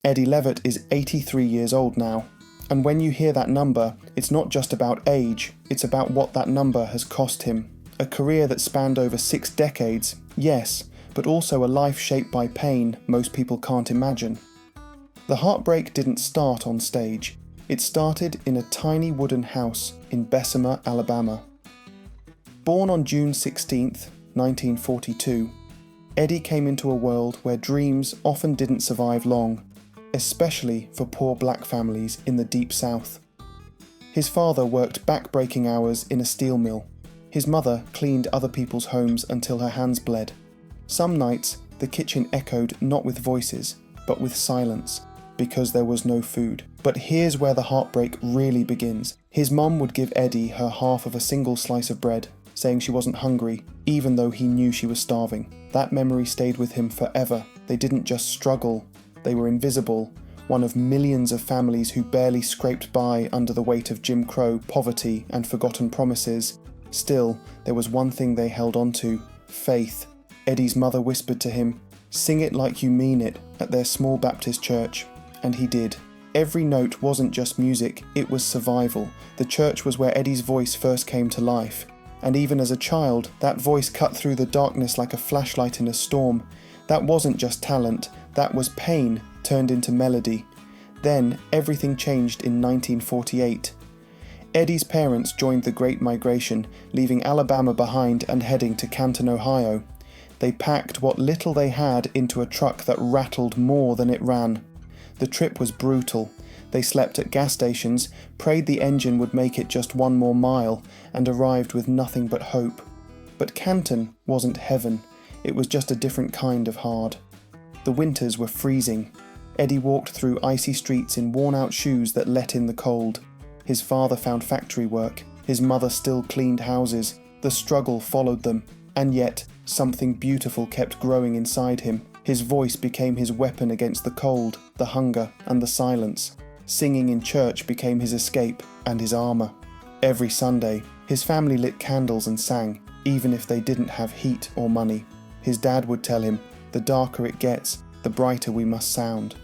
Eddie Levert is 83 years old now. And when you hear that number, it's not just about age, it's about what that number has cost him. A career that spanned over 6 decades, yes, but also a life shaped by pain most people can't imagine. The heartbreak didn't start on stage. It started in a tiny wooden house in Bessemer, Alabama. Born on June 16th, 1942, Eddie came into a world where dreams often didn't survive long, especially for poor black families in the Deep South. His father worked backbreaking hours in a steel mill. His mother cleaned other people's homes until her hands bled. Some nights, the kitchen echoed not with voices, but with silence, because there was no food. But here's where the heartbreak really begins. His mum would give Eddie her half of a single slice of bread, saying she wasn't hungry, even though he knew she was starving. That memory stayed with him forever. They didn't just struggle, they were invisible, one of millions of families who barely scraped by under the weight of Jim Crow, poverty, and forgotten promises. Still, there was one thing they held on to: faith. Eddie's mother whispered to him, "Sing it like you mean it," at their small Baptist church. And he did. Every note wasn't just music, it was survival. The church was where Eddie's voice first came to life. And even as a child, that voice cut through the darkness like a flashlight in a storm. That wasn't just talent, that was pain turned into melody. Then, everything changed in 1948. Eddie's parents joined the Great Migration, leaving Alabama behind and heading to Canton, Ohio. They packed what little they had into a truck that rattled more than it ran. The trip was brutal. They slept at gas stations, prayed the engine would make it just one more mile, and arrived with nothing but hope. But Canton wasn't heaven. It was just a different kind of hard. The winters were freezing. Eddie walked through icy streets in worn-out shoes that let in the cold. His father found factory work. His mother still cleaned houses. The struggle followed them. And yet, something beautiful kept growing inside him. His voice became his weapon against the cold, the hunger, and the silence. Singing in church became his escape and his armor. Every Sunday, his family lit candles and sang, even if they didn't have heat or money. His dad would tell him, "The darker it gets, the brighter we must sound."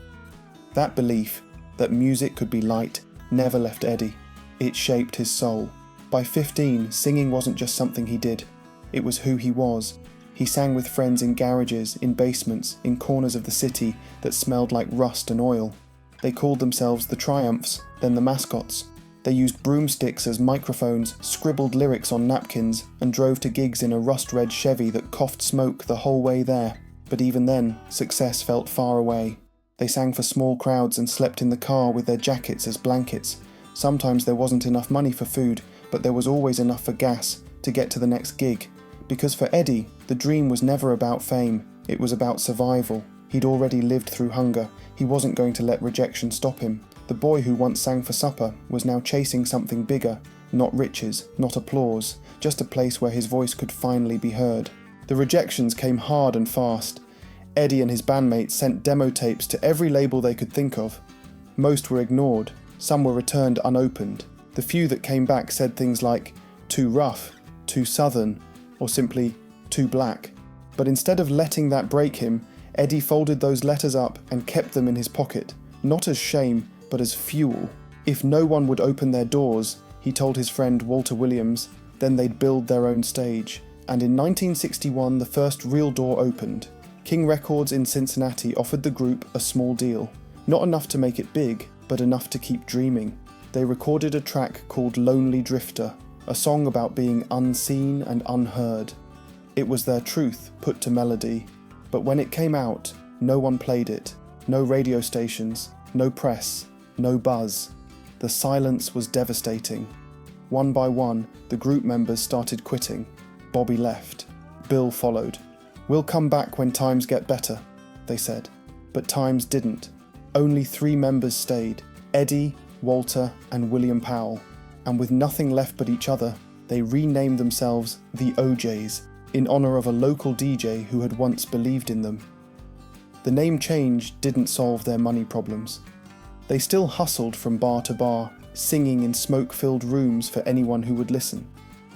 That belief, that music could be light, never left Eddie. It shaped his soul. By 15, singing wasn't just something he did. It was who he was. He sang with friends in garages, in basements, in corners of the city that smelled like rust and oil. They called themselves the Triumphs, then the Mascots. They used broomsticks as microphones, scribbled lyrics on napkins, and drove to gigs in a rust-red Chevy that coughed smoke the whole way there. But even then, success felt far away. They sang for small crowds and slept in the car with their jackets as blankets. Sometimes there wasn't enough money for food, but there was always enough for gas to get to the next gig. Because for Eddie, the dream was never about fame, it was about survival. He'd already lived through hunger. He wasn't going to let rejection stop him. The boy who once sang for supper was now chasing something bigger, not riches, not applause, just a place where his voice could finally be heard. The rejections came hard and fast. Eddie and his bandmates sent demo tapes to every label they could think of. Most were ignored, some were returned unopened. The few that came back said things like, "too rough," "too southern," or simply, "too black." But instead of letting that break him, Eddie folded those letters up and kept them in his pocket, not as shame, but as fuel. If no one would open their doors, he told his friend Walter Williams, then they'd build their own stage. And in 1961, the first real door opened. King Records in Cincinnati offered the group a small deal. Not enough to make it big, but enough to keep dreaming. They recorded a track called Lonely Drifter, a song about being unseen and unheard. It was their truth put to melody. But when it came out, no one played it. No radio stations, no press, no buzz. The silence was devastating. One by one, the group members started quitting. Bobby left. Bill followed. "We'll come back when times get better," they said. But times didn't. Only 3 members stayed, Eddie, Walter, and William Powell. And with nothing left but each other, they renamed themselves the OJs, in honor of a local DJ who had once believed in them. The name change didn't solve their money problems. They still hustled from bar to bar, singing in smoke-filled rooms for anyone who would listen.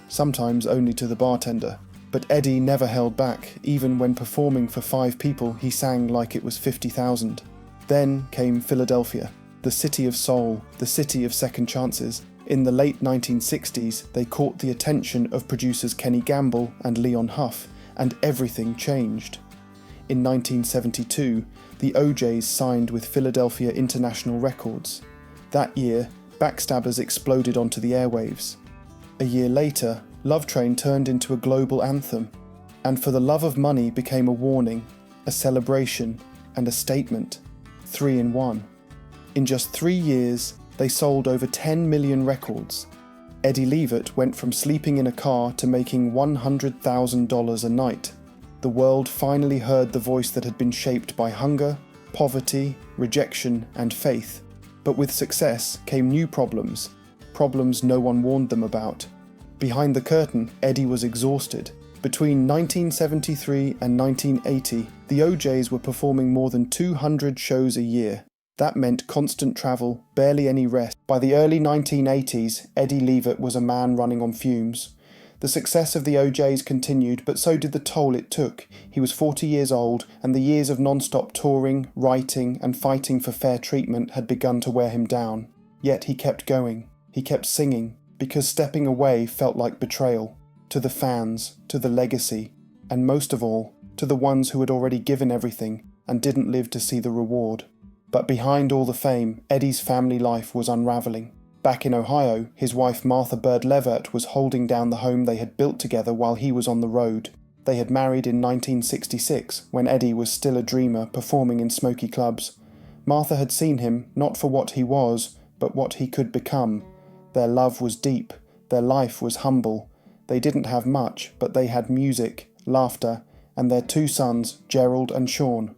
Sometimes only to the bartender. But Eddie never held back. Even when performing for 5 people, he sang like it was 50,000. Then came Philadelphia, the city of soul, the city of second chances. In the late 1960s, they caught the attention of producers Kenny Gamble and Leon Huff, and everything changed. In 1972, the O'Jays signed with Philadelphia International Records. That year, Backstabbers exploded onto the airwaves. A year later, Love Train turned into a global anthem, and For the Love of Money became a warning, a celebration, and a statement. 3 in 1. In just 3 years, they sold over 10 million records. Eddie Levert went from sleeping in a car to making $100,000 a night. The world finally heard the voice that had been shaped by hunger, poverty, rejection, and faith. But with success came new problems no one warned them about. Behind the curtain, Eddie was exhausted. Between 1973 and 1980, the O'Jays were performing more than 200 shows a year. That meant constant travel, barely any rest. By the early 1980s, Eddie Levert was a man running on fumes. The success of the O'Jays continued, but so did the toll it took. He was 40 years old, and the years of non-stop touring, writing, and fighting for fair treatment had begun to wear him down. Yet he kept going. He kept singing, because stepping away felt like betrayal. To the fans, to the legacy, and most of all, to the ones who had already given everything and didn't live to see the reward. But behind all the fame, Eddie's family life was unravelling. Back in Ohio, his wife Martha Bird Levert was holding down the home they had built together while he was on the road. They had married in 1966, when Eddie was still a dreamer performing in smoky clubs. Martha had seen him not for what he was, but what he could become. Their love was deep, their life was humble. They didn't have much, but they had music, laughter, and their 2 sons, Gerald and Sean.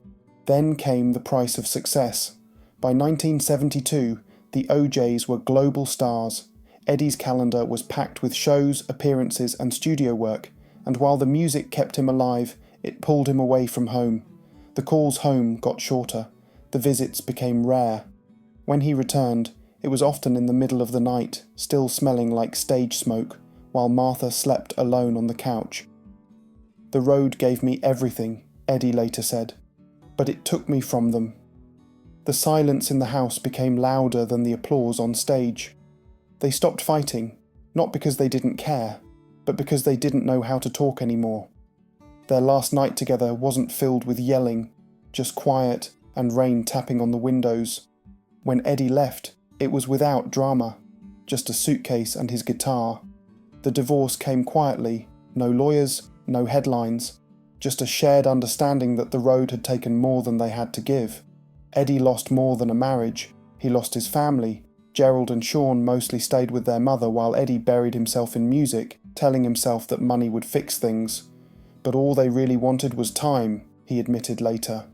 Then came the price of success. By 1972, the O'Jays were global stars. Eddie's calendar was packed with shows, appearances, and studio work, and while the music kept him alive, it pulled him away from home. The calls home got shorter. The visits became rare. When he returned, it was often in the middle of the night, still smelling like stage smoke, while Martha slept alone on the couch. "The road gave me everything," Eddie later said, "but it took me from them." The silence in the house became louder than the applause on stage. They stopped fighting, not because they didn't care, but because they didn't know how to talk anymore. Their last night together wasn't filled with yelling, just quiet and rain tapping on the windows. When Eddie left, it was without drama, just a suitcase and his guitar. The divorce came quietly, no lawyers, no headlines, just a shared understanding that the road had taken more than they had to give. Eddie lost more than a marriage. He lost his family. Gerald and Sean mostly stayed with their mother while Eddie buried himself in music, telling himself that money would fix things. But all they really wanted was time, he admitted later.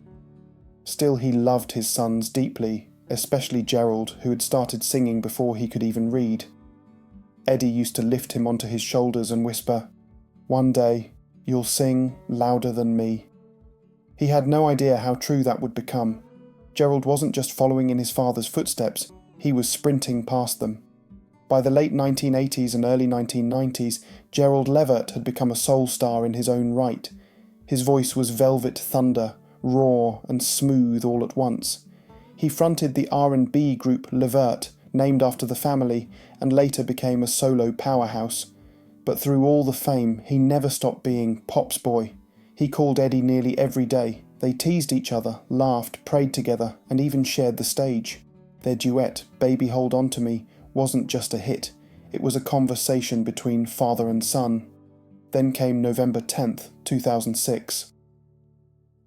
Still, he loved his sons deeply, especially Gerald, who had started singing before he could even read. Eddie used to lift him onto his shoulders and whisper, "One day, you'll sing louder than me." He had no idea how true that would become. Gerald wasn't just following in his father's footsteps, he was sprinting past them. By the late 1980s and early 1990s, Gerald Levert had become a soul star in his own right. His voice was velvet thunder, raw and smooth all at once. He fronted the R&B group Levert, named after the family, and later became a solo powerhouse. But through all the fame, he never stopped being Pop's boy. He called Eddie nearly every day. They teased each other, laughed, prayed together, and even shared the stage. Their duet, "Baby Hold On To Me," wasn't just a hit. It was a conversation between father and son. Then came November 10th, 2006.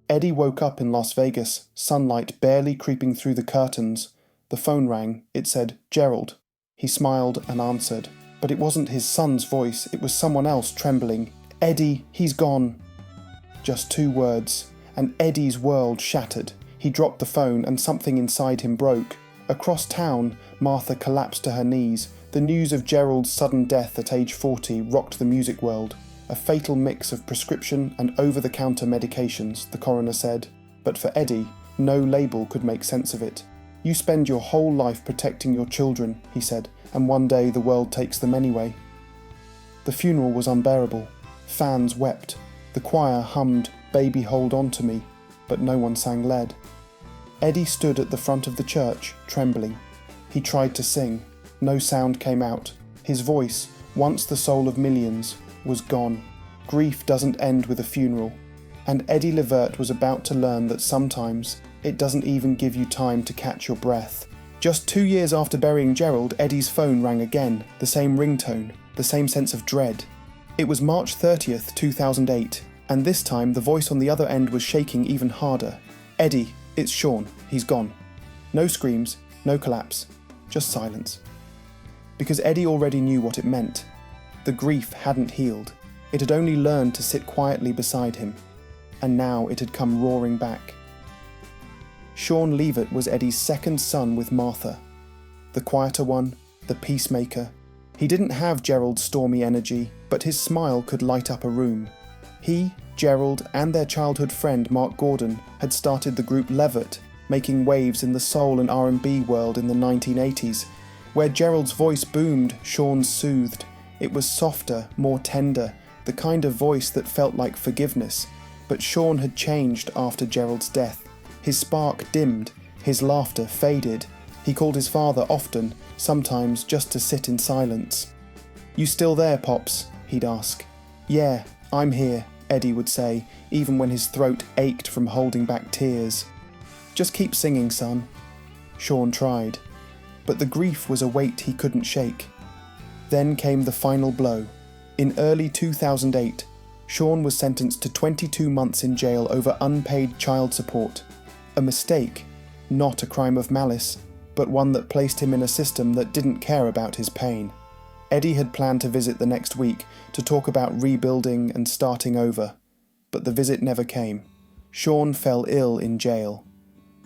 Eddie woke up in Las Vegas, sunlight barely creeping through the curtains. The phone rang. It said, "Gerald." He smiled and answered. But it wasn't his son's voice, it was someone else trembling. "Eddie, he's gone." Just 2 words, and Eddie's world shattered. He dropped the phone and something inside him broke. Across town, Martha collapsed to her knees. The news of Gerald's sudden death at age 40 rocked the music world. A fatal mix of prescription and over-the-counter medications, the coroner said. But for Eddie, no label could make sense of it. "You spend your whole life protecting your children," he said, "and one day the world takes them anyway." The funeral was unbearable. Fans wept. The choir hummed "Baby Hold On To Me," but no one sang lead. Eddie stood at the front of the church, trembling. He tried to sing. No sound came out. His voice, once the soul of millions, was gone. Grief doesn't end with a funeral. And Eddie Levert was about to learn that sometimes it doesn't even give you time to catch your breath. Just 2 years after burying Gerald, Eddie's phone rang again, the same ringtone, the same sense of dread. It was March 30th, 2008, and this time the voice on the other end was shaking even harder. Eddie, it's Sean, he's gone. No screams, no collapse, just silence. Because Eddie already knew what it meant. The grief hadn't healed. It had only learned to sit quietly beside him, and now it had come roaring back. Sean Levert was Eddie's second son with Martha. The quieter one, the peacemaker. He didn't have Gerald's stormy energy, but his smile could light up a room. He, Gerald, and their childhood friend Mark Gordon had started the group Levert, making waves in the soul and R&B world in the 1980s. Where Gerald's voice boomed, Sean's soothed. It was softer, more tender, the kind of voice that felt like forgiveness. But Sean had changed after Gerald's death. His spark dimmed, his laughter faded. He called his father often, sometimes just to sit in silence. "You still there, Pops?" he'd ask. "Yeah, I'm here," Eddie would say, even when his throat ached from holding back tears. "Just keep singing, son." Sean tried. But the grief was a weight he couldn't shake. Then came the final blow. In early 2008, Sean was sentenced to 22 months in jail over unpaid child support. A mistake, not a crime of malice, but one that placed him in a system that didn't care about his pain. Eddie had planned to visit the next week to talk about rebuilding and starting over, but the visit never came. Sean fell ill in jail.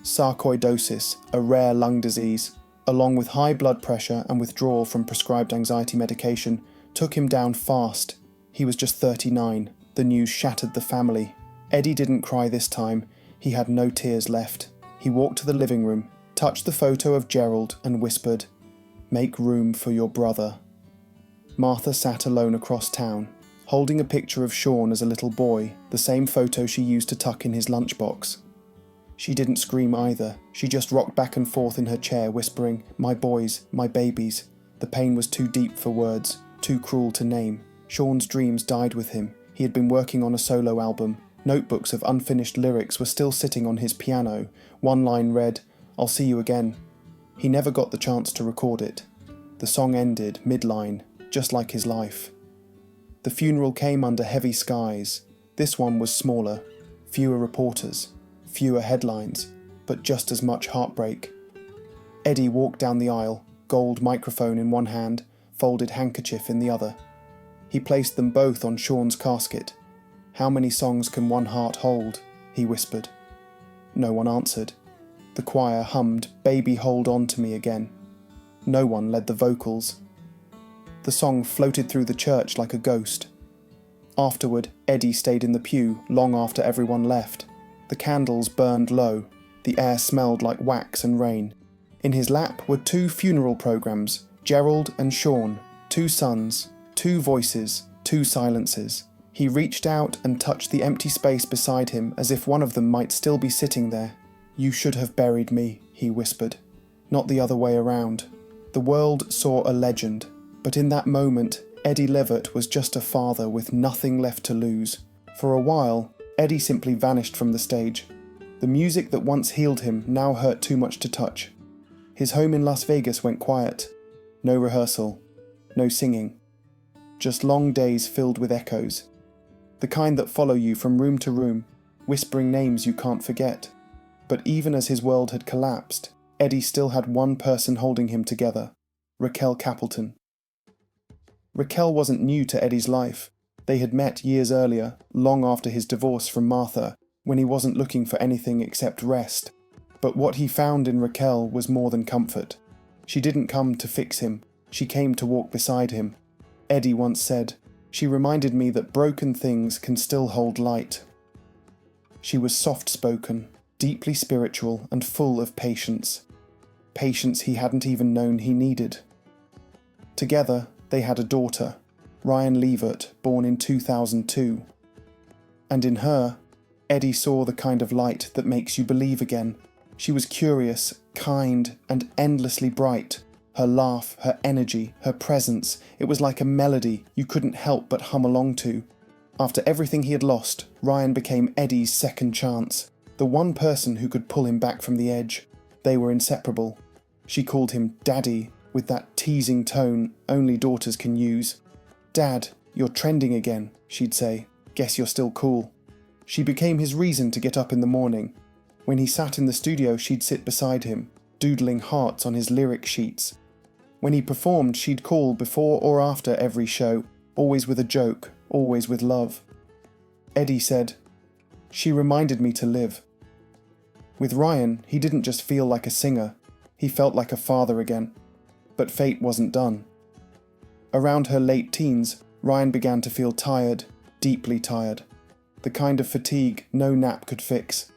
Sarcoidosis, a rare lung disease, along with high blood pressure and withdrawal from prescribed anxiety medication, took him down fast. He was just 39. The news shattered the family. Eddie didn't cry this time. He had no tears left. He walked to the living room, touched the photo of Gerald and whispered, "Make room for your brother." Martha sat alone across town, holding a picture of Sean as a little boy, the same photo she used to tuck in his lunchbox. She didn't scream either. She just rocked back and forth in her chair, whispering, "My boys, my babies." The pain was too deep for words, too cruel to name. Sean's dreams died with him. He had been working on a solo album. Notebooks of unfinished lyrics were still sitting on his piano. One line read, "I'll see you again." He never got the chance to record it. The song ended mid-line, just like his life. The funeral came under heavy skies. This one was smaller, fewer reporters, fewer headlines, but just as much heartbreak. Eddie walked down the aisle, gold microphone in one hand, folded handkerchief in the other. He placed them both on Sean's casket. "How many songs can one heart hold?" he whispered. No one answered. The choir hummed "Baby Hold On To Me Again." No one led the vocals. The song floated through the church like a ghost. Afterward, Eddie stayed in the pew long after everyone left. The candles burned low. The air smelled like wax and rain. In his lap were 2 funeral programs, Gerald and Sean, 2 sons, 2 voices, 2 silences. He reached out and touched the empty space beside him as if one of them might still be sitting there. "You should have buried me," he whispered. Not the other way around. The world saw a legend, but in that moment, Eddie Levert was just a father with nothing left to lose. For a while, Eddie simply vanished from the stage. The music that once healed him now hurt too much to touch. His home in Las Vegas went quiet. No rehearsal, no singing. Just long days filled with echoes. The kind that follow you from room to room, whispering names you can't forget. But even as his world had collapsed, Eddie still had one person holding him together, Raquel Capleton. Raquel wasn't new to Eddie's life. They had met years earlier, long after his divorce from Martha, when he wasn't looking for anything except rest. But what he found in Raquel was more than comfort. She didn't come to fix him, she came to walk beside him. Eddie once said, "She reminded me that broken things can still hold light." She was soft-spoken, deeply spiritual and full of patience. Patience he hadn't even known he needed. Together, they had a daughter, Ryan Levert, born in 2002. And in her, Eddie saw the kind of light that makes you believe again, She was curious, kind, and endlessly bright. Her laugh, her energy, her presence, it was like a melody you couldn't help but hum along to. After everything he had lost, Ryan became Eddie's second chance, the one person who could pull him back from the edge. They were inseparable. She called him Daddy, with that teasing tone only daughters can use. "Dad, you're trending again," she'd say. "Guess you're still cool." She became his reason to get up in the morning. When he sat in the studio, she'd sit beside him, doodling hearts on his lyric sheets. When he performed, she'd call before or after every show, always with a joke, always with love. Eddie said, "She reminded me to live." With Ryan, he didn't just feel like a singer, he felt like a father again. But fate wasn't done. Around her late teens, Ryan began to feel tired, deeply tired. The kind of fatigue no nap could fix.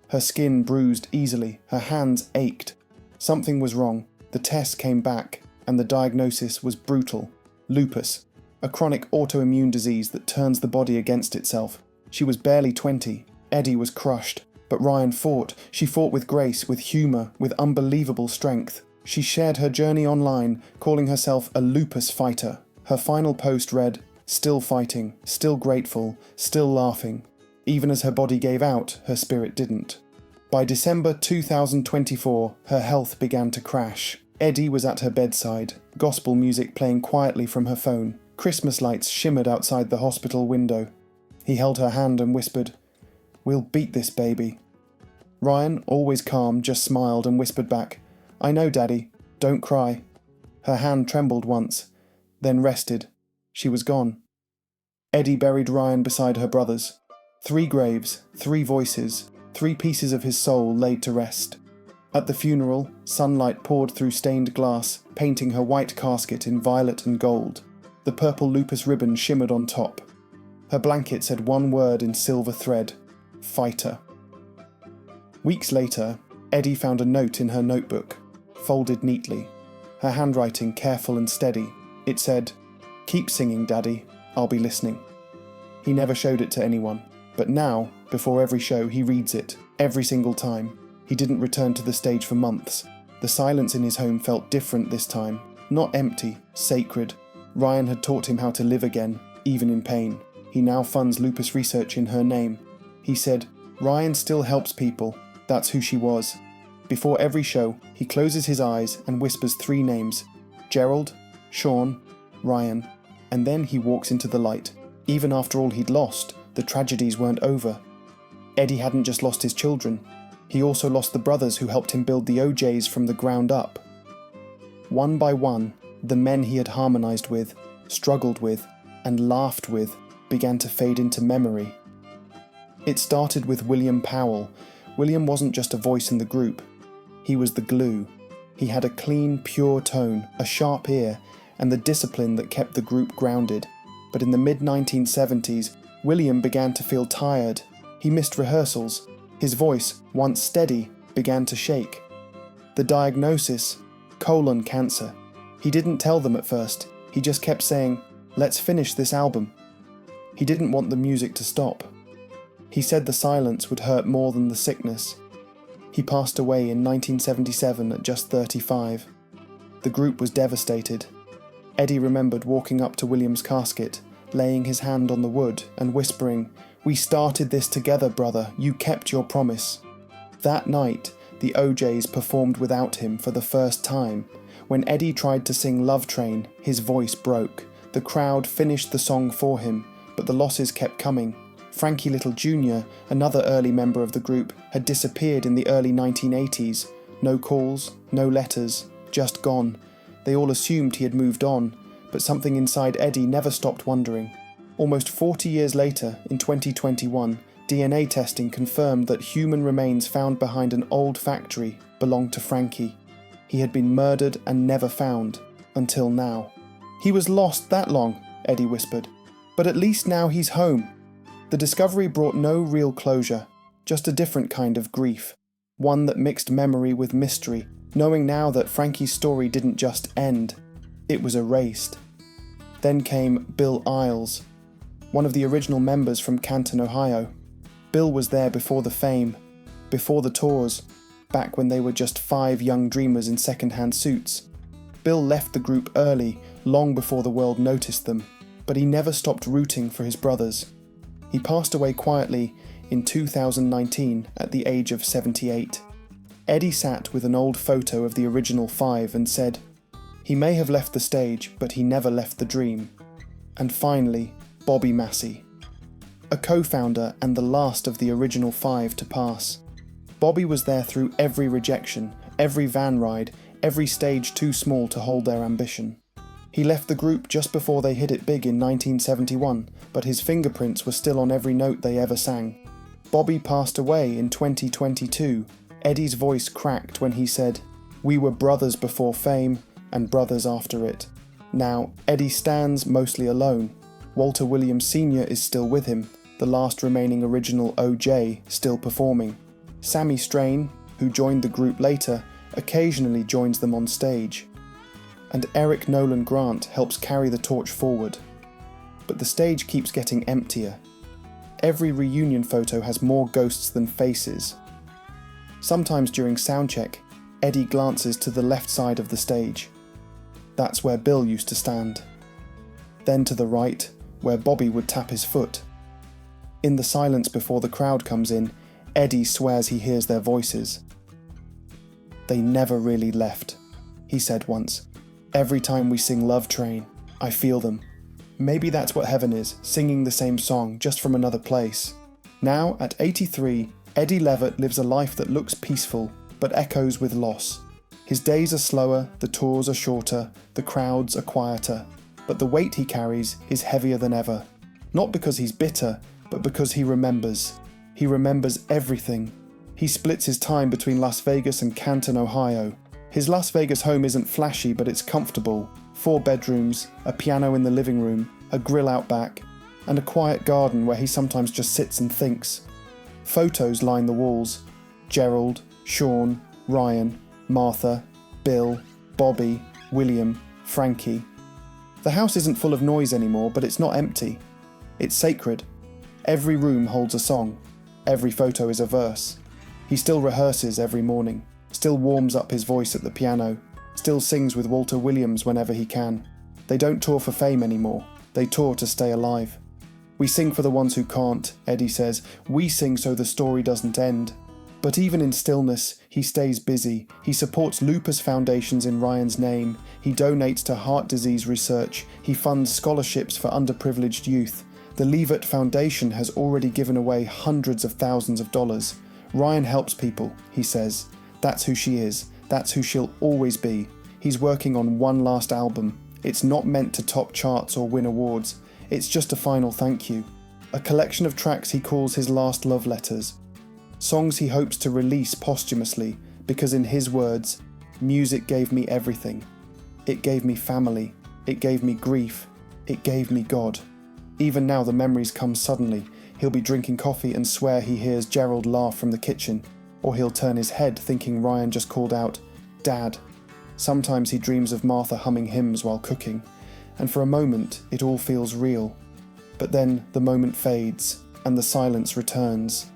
Her skin bruised easily, her hands ached. Something was wrong. The tests came back, and the diagnosis was brutal. Lupus, a chronic autoimmune disease that turns the body against itself. She was barely 20. Eddie was crushed. But Ryan fought. She fought with grace, with humour, with unbelievable strength. She shared her journey online, calling herself a lupus fighter. Her final post read, "Still fighting, still grateful, still laughing." Even as her body gave out, her spirit didn't. By December 2024, her health began to crash. Eddie was at her bedside, gospel music playing quietly from her phone. Christmas lights shimmered outside the hospital window. He held her hand and whispered, "We'll beat this, baby." Ryan, always calm, just smiled and whispered back, "I know, Daddy. Don't cry." Her hand trembled once, then rested. She was gone. Eddie buried Ryan beside her brothers. 3 graves, 3 voices, 3 pieces of his soul laid to rest. At the funeral, sunlight poured through stained glass, painting her white casket in violet and gold. The purple lupus ribbon shimmered on top. Her blanket said one word in silver thread, "Fighter." Weeks later, Eddie found a note in her notebook, folded neatly, her handwriting careful and steady. It said, "Keep singing, Daddy. I'll be listening." He never showed it to anyone, but now, before every show, he reads it, every single time. He didn't return to the stage for months. The silence in his home felt different this time, not empty, sacred. Ryan had taught him how to live again, even in pain. He now funds lupus research in her name. He said, "Ryan still helps people. That's who she was." Before every show, he closes his eyes and whispers 3 names, Gerald, Sean, Ryan, and then he walks into the light. Even after all he'd lost, the tragedies weren't over. Eddie hadn't just lost his children. He also lost the brothers who helped him build the OJs from the ground up. One by one, the men he had harmonized with, struggled with, and laughed with began to fade into memory. It started with William Powell. William wasn't just a voice in the group. He was the glue. He had a clean, pure tone, a sharp ear, and the discipline that kept the group grounded. But in the mid-1970s, William began to feel tired. He missed rehearsals. His voice, once steady, began to shake. The diagnosis, colon cancer. He didn't tell them at first. He just kept saying, "Let's finish this album." He didn't want the music to stop. He said the silence would hurt more than the sickness. He passed away in 1977 at just 35. The group was devastated. Eddie remembered walking up to William's casket, laying his hand on the wood and whispering, "We started this together, brother. You kept your promise." That night, the OJs performed without him for the first time. When Eddie tried to sing Love Train, his voice broke. The crowd finished the song for him, but the losses kept coming. Frankie Little Jr., another early member of the group, had disappeared in the early 1980s. No calls, no letters, just gone. They all assumed he had moved on, but something inside Eddie never stopped wondering. Almost 40 years later, in 2021, DNA testing confirmed that human remains found behind an old factory belonged to Frankie. He had been murdered and never found, until now. "He was lost that long," Eddie whispered, "but at least now he's home." The discovery brought no real closure, just a different kind of grief, one that mixed memory with mystery, knowing now that Frankie's story didn't just end, it was erased. Then came Bill Isles, one of the original members from Canton, Ohio. Bill was there before the fame, before the tours, back when they were just 5 young dreamers in second-hand suits. Bill left the group early, long before the world noticed them, but he never stopped rooting for his brothers. He passed away quietly in 2019 at the age of 78. Eddie sat with an old photo of the original 5 and said, "He may have left the stage, but he never left the dream." And finally, Bobby Massey, a co-founder and the last of the original 5 to pass. Bobby was there through every rejection, every van ride, every stage too small to hold their ambition. He left the group just before they hit it big in 1971, but his fingerprints were still on every note they ever sang. Bobby passed away in 2022. Eddie's voice cracked when he said, "We were brothers before fame and brothers after it." Now, Eddie stands mostly alone. Walter Williams Sr. is still with him, the last remaining original OJ still performing. Sammy Strain, who joined the group later, occasionally joins them on stage. And Eric Nolan Grant helps carry the torch forward. But the stage keeps getting emptier. Every reunion photo has more ghosts than faces. Sometimes during soundcheck, Eddie glances to the left side of the stage. That's where Bill used to stand. Then to the right, where Bobby would tap his foot. In the silence before the crowd comes in, Eddie swears he hears their voices. "They never really left," he said once. "Every time we sing Love Train, I feel them." Maybe that's what heaven is, singing the same song, just from another place. Now, at 83, Eddie Levert lives a life that looks peaceful, but echoes with loss. His days are slower, the tours are shorter, the crowds are quieter, but the weight he carries is heavier than ever. Not because he's bitter, but because he remembers. He remembers everything. He splits his time between Las Vegas and Canton, Ohio. His Las Vegas home isn't flashy, but it's comfortable. 4 bedrooms, a piano in the living room, a grill out back, and a quiet garden where he sometimes just sits and thinks. Photos line the walls. Gerald, Sean, Ryan, Martha, Bill, Bobby, William, Frankie. The house isn't full of noise anymore, but it's not empty. It's sacred. Every room holds a song. Every photo is a verse. He still rehearses every morning, still warms up his voice at the piano, still sings with Walter Williams whenever he can. They don't tour for fame anymore. They tour to stay alive. "We sing for the ones who can't," Eddie says. "We sing so the story doesn't end." But even in stillness, he stays busy. He supports lupus foundations in Ryan's name. He donates to heart disease research. He funds scholarships for underprivileged youth. The Levert Foundation has already given away hundreds of thousands of dollars. Ryan helps people, he says. That's who she is. That's who she'll always be. He's working on one last album. It's not meant to top charts or win awards. It's just a final thank you. A collection of tracks he calls his last love letters. Songs he hopes to release posthumously because, in his words, music gave me everything. It gave me family. It gave me grief. It gave me God. Even now the memories come suddenly. He'll be drinking coffee and swear he hears Gerald laugh from the kitchen, or he'll turn his head thinking Ryan just called out, "Dad." Sometimes he dreams of Martha humming hymns while cooking, and for a moment it all feels real. But then the moment fades, and the silence returns.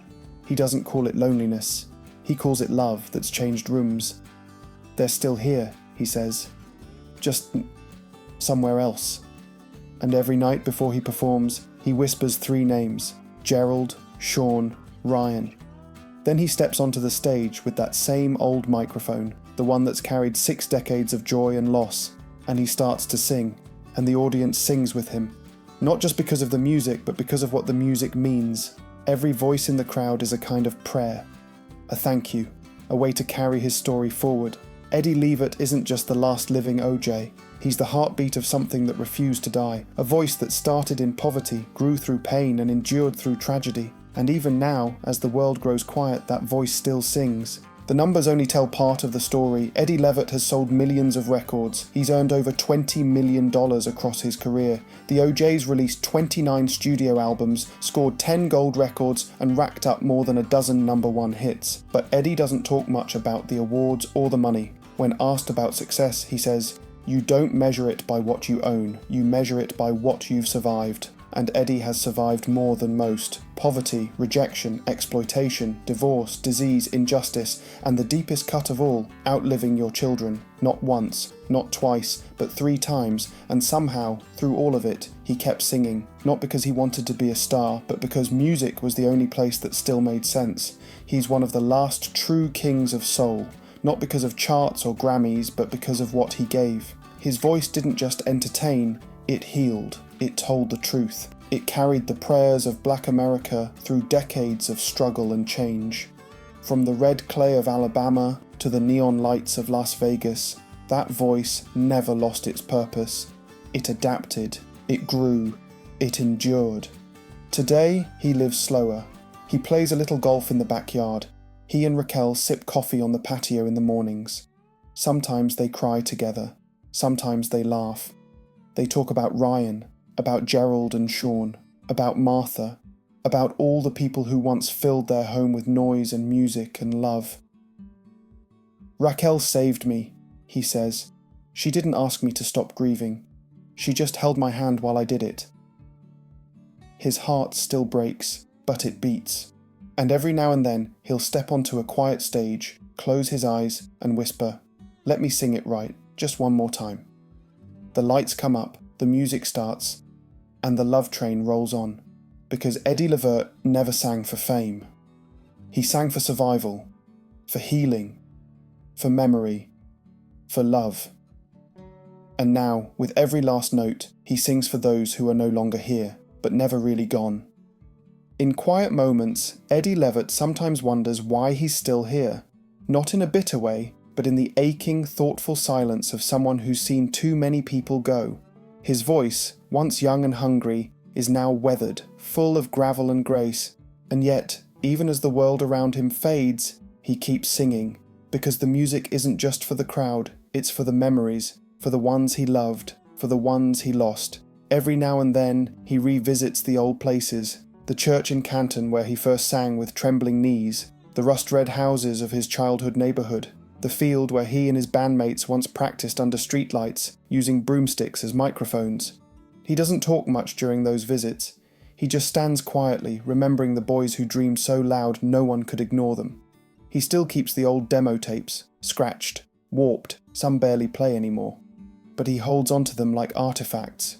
He doesn't call it loneliness. He calls it love that's changed rooms. "They're still here," he says. "Just somewhere else." And every night before he performs, he whispers 3 names: Gerald, Sean, Ryan. Then he steps onto the stage with that same old microphone, the one that's carried 6 decades of joy and loss, and he starts to sing, and the audience sings with him. Not just because of the music, but because of what the music means. Every voice in the crowd is a kind of prayer, a thank you, a way to carry his story forward. Eddie Levert isn't just the last living OJ. He's the heartbeat of something that refused to die, a voice that started in poverty, grew through pain, and endured through tragedy. And even now, as the world grows quiet, that voice still sings. The numbers only tell part of the story. Eddie Levert has sold millions of records. He's earned over $20 million across his career. The OJs released 29 studio albums, scored 10 gold records, and racked up more than a dozen #1 hits. But Eddie doesn't talk much about the awards or the money. When asked about success, he says, "You don't measure it by what you own. You measure it by what you've survived." And Eddie has survived more than most. Poverty, rejection, exploitation, divorce, disease, injustice, and the deepest cut of all, outliving your children. Not once, not twice, but 3 times, and somehow, through all of it, he kept singing. Not because he wanted to be a star, but because music was the only place that still made sense. He's one of the last true kings of soul. Not because of charts or Grammys, but because of what he gave. His voice didn't just entertain, it healed. It told the truth. It carried the prayers of Black America through decades of struggle and change. From the red clay of Alabama to the neon lights of Las Vegas, that voice never lost its purpose. It adapted, it grew, it endured. Today, he lives slower. He plays a little golf in the backyard. He and Raquel sip coffee on the patio in the mornings. Sometimes they cry together. Sometimes they laugh. They talk about Ryan, about Gerald and Sean, about Martha, about all the people who once filled their home with noise and music and love. Raquel saved me, he says. She didn't ask me to stop grieving. She just held my hand while I did it. His heart still breaks, but it beats. And every now and then he'll step onto a quiet stage, close his eyes and whisper, "Let me sing it right, just one more time." The lights come up, the music starts, and the love train rolls on, because Eddie Levert never sang for fame. He sang for survival, for healing, for memory, for love. And now, with every last note, he sings for those who are no longer here, but never really gone. In quiet moments, Eddie Levert sometimes wonders why he's still here, not in a bitter way, but in the aching, thoughtful silence of someone who's seen too many people go. His voice, once young and hungry, is now weathered, full of gravel and grace, and yet, even as the world around him fades, he keeps singing, because the music isn't just for the crowd, it's for the memories, for the ones he loved, for the ones he lost. Every now and then, he revisits the old places, the church in Canton where he first sang with trembling knees, the rust-red houses of his childhood neighbourhood, the field where he and his bandmates once practiced under streetlights, using broomsticks as microphones. He doesn't talk much during those visits. He just stands quietly, remembering the boys who dreamed so loud no one could ignore them. He still keeps the old demo tapes, scratched, warped, some barely play anymore. But he holds onto them like artifacts.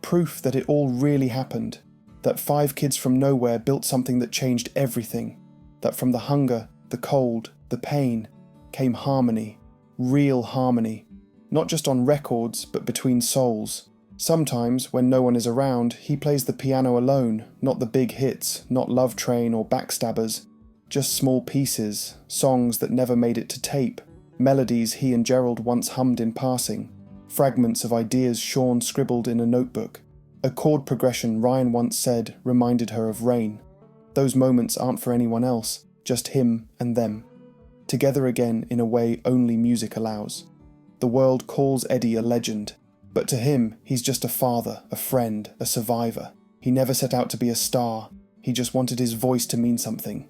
Proof that it all really happened. That 5 kids from nowhere built something that changed everything. That from the hunger, the cold, the pain, came harmony, real harmony, not just on records but between souls. Sometimes, when no one is around, he plays the piano alone, not the big hits, not Love Train or Backstabbers, just small pieces, songs that never made it to tape, melodies he and Gerald once hummed in passing, fragments of ideas Sean scribbled in a notebook, a chord progression Ryan once said reminded her of rain. Those moments aren't for anyone else, just him and them. Together again in a way only music allows. The world calls Eddie a legend, but to him he's just a father, a friend, a survivor. He never set out to be a star, he just wanted his voice to mean something.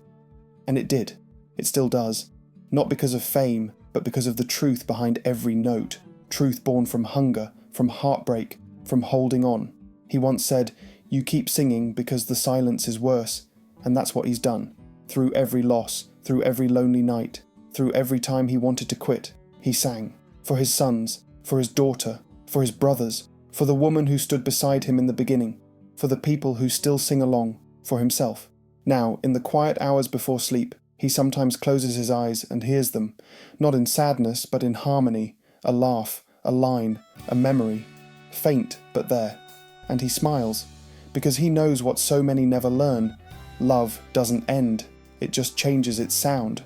And it did. It still does. Not because of fame, but because of the truth behind every note. Truth born from hunger, from heartbreak, from holding on. He once said, "You keep singing because the silence is worse," and that's what he's done. Through every loss, through every lonely night, through every time he wanted to quit, he sang. For his sons, for his daughter, for his brothers, for the woman who stood beside him in the beginning, for the people who still sing along, for himself. Now, in the quiet hours before sleep, he sometimes closes his eyes and hears them, not in sadness but in harmony, a laugh, a line, a memory, faint but there. And he smiles, because he knows what so many never learn. Love doesn't end, it just changes its sound.